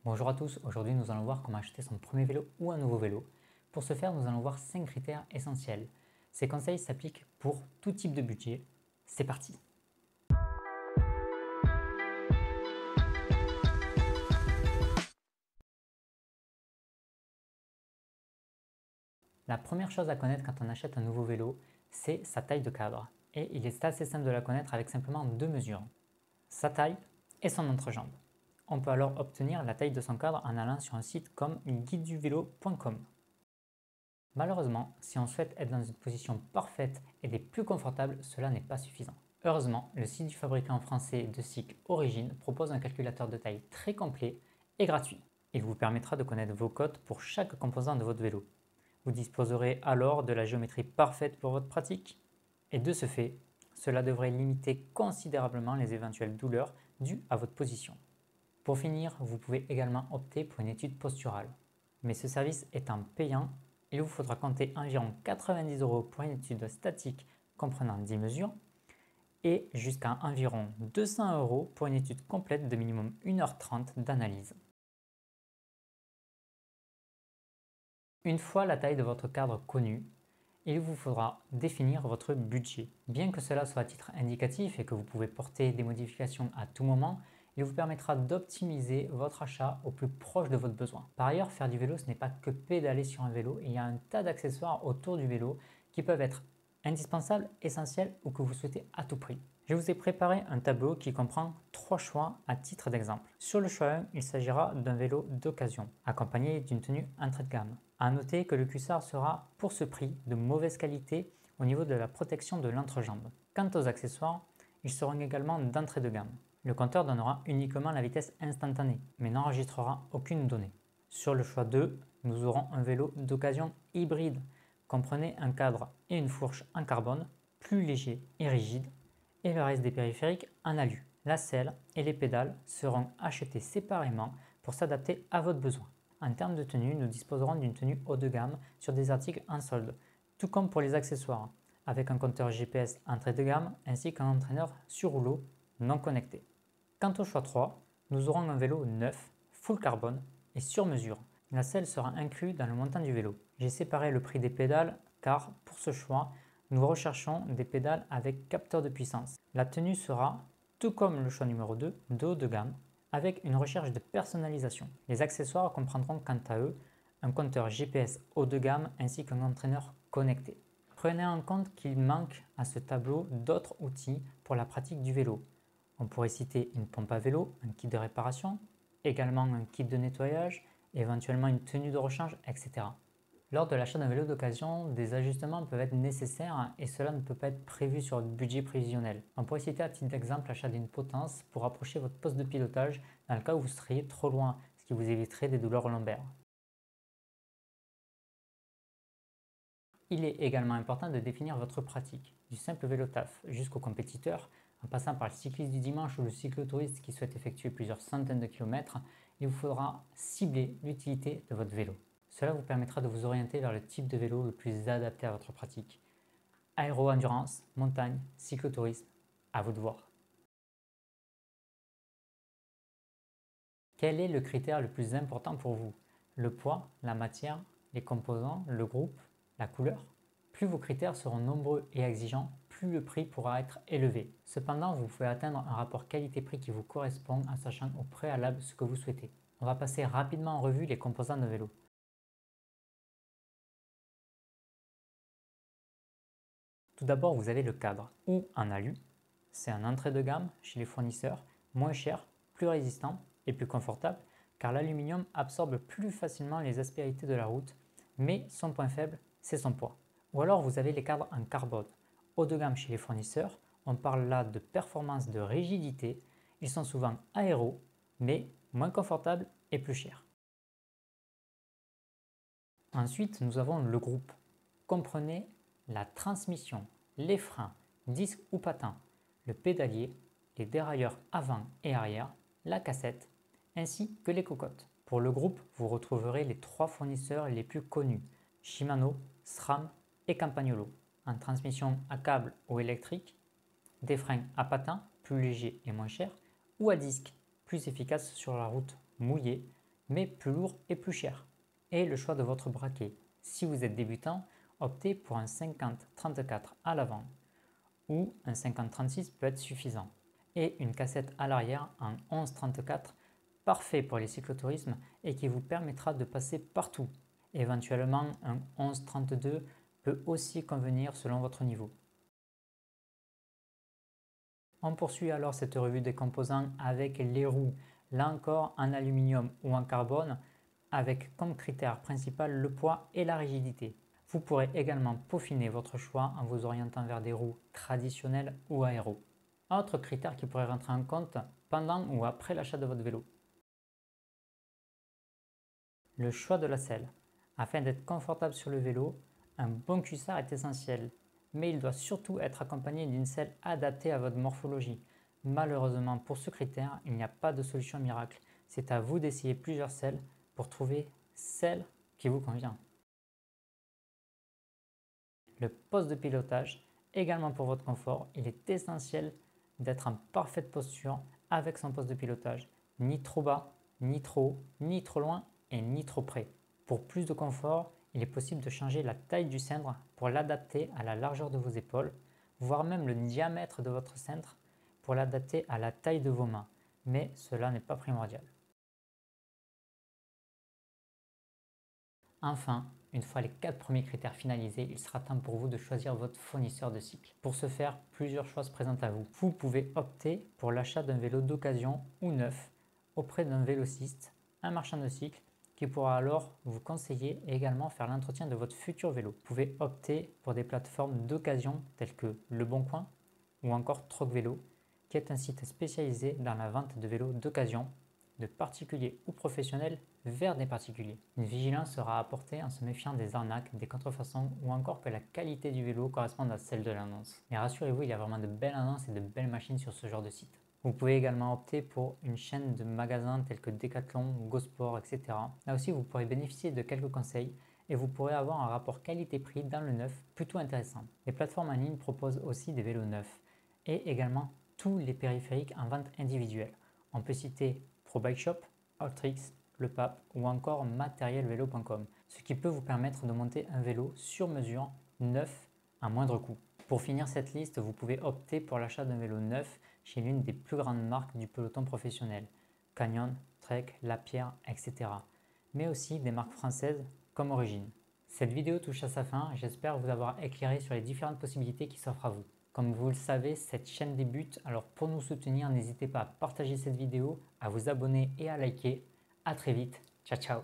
Bonjour à tous, aujourd'hui nous allons voir comment acheter son premier vélo ou un nouveau vélo. Pour ce faire, nous allons voir 5 critères essentiels. Ces conseils s'appliquent pour tout type de budget. C'est parti! La première chose à connaître quand on achète un nouveau vélo, c'est sa taille de cadre. Et il est assez simple de la connaître avec simplement deux mesures. Sa taille et son entrejambe. On peut alors obtenir la taille de son cadre en allant sur un site comme guideduvélo.com. Malheureusement, si on souhaite être dans une position parfaite et des plus confortables, cela n'est pas suffisant. Heureusement, le site du fabricant français de cycle Origine propose un calculateur de taille très complet et gratuit. Il vous permettra de connaître vos cotes pour chaque composant de votre vélo. Vous disposerez alors de la géométrie parfaite pour votre pratique. Et de ce fait, cela devrait limiter considérablement les éventuelles douleurs dues à votre position. Pour finir, vous pouvez également opter pour une étude posturale. Mais ce service étant payant, il vous faudra compter environ 90 € pour une étude statique comprenant 10 mesures et jusqu'à environ 200 € pour une étude complète de minimum 1h30 d'analyse. Une fois la taille de votre cadre connue, il vous faudra définir votre budget. Bien que cela soit à titre indicatif et que vous pouvez porter des modifications à tout moment, il vous permettra d'optimiser votre achat au plus proche de votre besoin. Par ailleurs, faire du vélo, ce n'est pas que pédaler sur un vélo, il y a un tas d'accessoires autour du vélo qui peuvent être indispensables, essentiels ou que vous souhaitez à tout prix. Je vous ai préparé un tableau qui comprend 3 choix à titre d'exemple. Sur le choix 1, il s'agira d'un vélo d'occasion, accompagné d'une tenue entrée de gamme. A noter que le cuissard sera, pour ce prix, de mauvaise qualité au niveau de la protection de l'entrejambe. Quant aux accessoires, ils seront également d'entrée de gamme. Le compteur donnera uniquement la vitesse instantanée, mais n'enregistrera aucune donnée. Sur le choix 2, nous aurons un vélo d'occasion hybride. Comprenez un cadre et une fourche en carbone, plus léger et rigide, et le reste des périphériques en alu. La selle et les pédales seront achetées séparément pour s'adapter à votre besoin. En termes de tenue, nous disposerons d'une tenue haut de gamme sur des articles en solde, tout comme pour les accessoires, avec un compteur GPS entrée de gamme ainsi qu'un entraîneur sur rouleau non connecté. Quant au choix 3, nous aurons un vélo neuf, full carbone et sur mesure. La selle sera inclue dans le montant du vélo. J'ai séparé le prix des pédales car pour ce choix, nous recherchons des pédales avec capteur de puissance. La tenue sera, tout comme le choix numéro 2, de haut de gamme, avec une recherche de personnalisation. Les accessoires comprendront quant à eux un compteur GPS haut de gamme ainsi qu'un entraîneur connecté. Prenez en compte qu'il manque à ce tableau d'autres outils pour la pratique du vélo. On pourrait citer une pompe à vélo, un kit de réparation, également un kit de nettoyage, éventuellement une tenue de rechange, etc. Lors de l'achat d'un vélo d'occasion, des ajustements peuvent être nécessaires et cela ne peut pas être prévu sur votre budget prévisionnel. On pourrait citer à titre d'exemple l'achat d'une potence pour approcher votre poste de pilotage dans le cas où vous seriez trop loin, ce qui vous éviterait des douleurs lombaires. Il est également important de définir votre pratique, du simple vélo taf jusqu'au compétiteur, en passant par le cycliste du dimanche ou le cyclotouriste qui souhaite effectuer plusieurs centaines de kilomètres, il vous faudra cibler l'utilité de votre vélo. Cela vous permettra de vous orienter vers le type de vélo le plus adapté à votre pratique. Aéro-endurance, montagne, cyclotourisme, à vous de voir. Quel est le critère le plus important pour vous? Le poids, la matière, les composants, le groupe, la couleur? Plus vos critères seront nombreux et exigeants, plus le prix pourra être élevé. Cependant, vous pouvez atteindre un rapport qualité-prix qui vous correspond en sachant au préalable ce que vous souhaitez. On va passer rapidement en revue les composants de vélo. Tout d'abord, vous avez le cadre ou en alu. C'est un entrée de gamme chez les fournisseurs, moins cher, plus résistant et plus confortable car l'aluminium absorbe plus facilement les aspérités de la route, mais son point faible, c'est son poids. Ou alors vous avez les cadres en carbone. Haut de gamme chez les fournisseurs, on parle là de performance de rigidité. Ils sont souvent aéros, mais moins confortables et plus chers. Ensuite, nous avons le groupe. Comprenez la transmission, les freins, disques ou patins, le pédalier, les dérailleurs avant et arrière, la cassette, ainsi que les cocottes. Pour le groupe, vous retrouverez les 3 fournisseurs les plus connus, Shimano, SRAM et Campagnolo. En transmission à câble ou électrique, des freins à patins, plus légers et moins chers, ou à disque, plus efficaces sur la route mouillée, mais plus lourd et plus cher. Et le choix de votre braquet. Si vous êtes débutant, optez pour un 50-34 à l'avant ou un 50-36 peut être suffisant. Et une cassette à l'arrière en 11-34, parfait pour les cyclotourismes et qui vous permettra de passer partout. Éventuellement, un 11-32 peut aussi convenir selon votre niveau. On poursuit alors cette revue des composants avec les roues, là encore en aluminium ou en carbone, avec comme critère principal le poids et la rigidité. Vous pourrez également peaufiner votre choix en vous orientant vers des roues traditionnelles ou aéro. Autre critère qui pourrait rentrer en compte pendant ou après l'achat de votre vélo. Le choix de la selle. Afin d'être confortable sur le vélo, un bon cuissard est essentiel, mais il doit surtout être accompagné d'une selle adaptée à votre morphologie. Malheureusement pour ce critère, il n'y a pas de solution miracle. C'est à vous d'essayer plusieurs selles pour trouver celle qui vous convient. Le poste de pilotage, également pour votre confort, il est essentiel d'être en parfaite posture avec son poste de pilotage, ni trop bas, ni trop haut, ni trop loin et ni trop près. Pour plus de confort, il est possible de changer la taille du cintre pour l'adapter à la largeur de vos épaules, voire même le diamètre de votre cintre pour l'adapter à la taille de vos mains, mais cela n'est pas primordial. Enfin, une fois les 4 premiers critères finalisés, il sera temps pour vous de choisir votre fournisseur de cycle. Pour ce faire, plusieurs choix se présentent à vous. Vous pouvez opter pour l'achat d'un vélo d'occasion ou neuf auprès d'un vélociste, un marchand de cycle, qui pourra alors vous conseiller et également faire l'entretien de votre futur vélo. Vous pouvez opter pour des plateformes d'occasion telles que Le Bon Coin ou encore Troc Vélo, qui est un site spécialisé dans la vente de vélos d'occasion, de particuliers ou professionnels vers des particuliers. Une vigilance sera apportée en se méfiant des arnaques, des contrefaçons ou encore que la qualité du vélo corresponde à celle de l'annonce. Mais rassurez-vous, il y a vraiment de belles annonces et de belles machines sur ce genre de site. Vous pouvez également opter pour une chaîne de magasins tels que Decathlon, GoSport, etc. Là aussi, vous pourrez bénéficier de quelques conseils et vous pourrez avoir un rapport qualité-prix dans le neuf plutôt intéressant. Les plateformes en ligne proposent aussi des vélos neufs et également tous les périphériques en vente individuelle. On peut citer ProBike Shop, Ultrix, Le Pape ou encore matérielvélo.com, ce qui peut vous permettre de monter un vélo sur mesure neuf à moindre coût. Pour finir cette liste, vous pouvez opter pour l'achat d'un vélo neuf chez l'une des plus grandes marques du peloton professionnel, Canyon, Trek, Lapierre, etc. Mais aussi des marques françaises comme Origine. Cette vidéo touche à sa fin, j'espère vous avoir éclairé sur les différentes possibilités qui s'offrent à vous. Comme vous le savez, cette chaîne débute, alors pour nous soutenir, n'hésitez pas à partager cette vidéo, à vous abonner et à liker. A très vite, ciao ciao.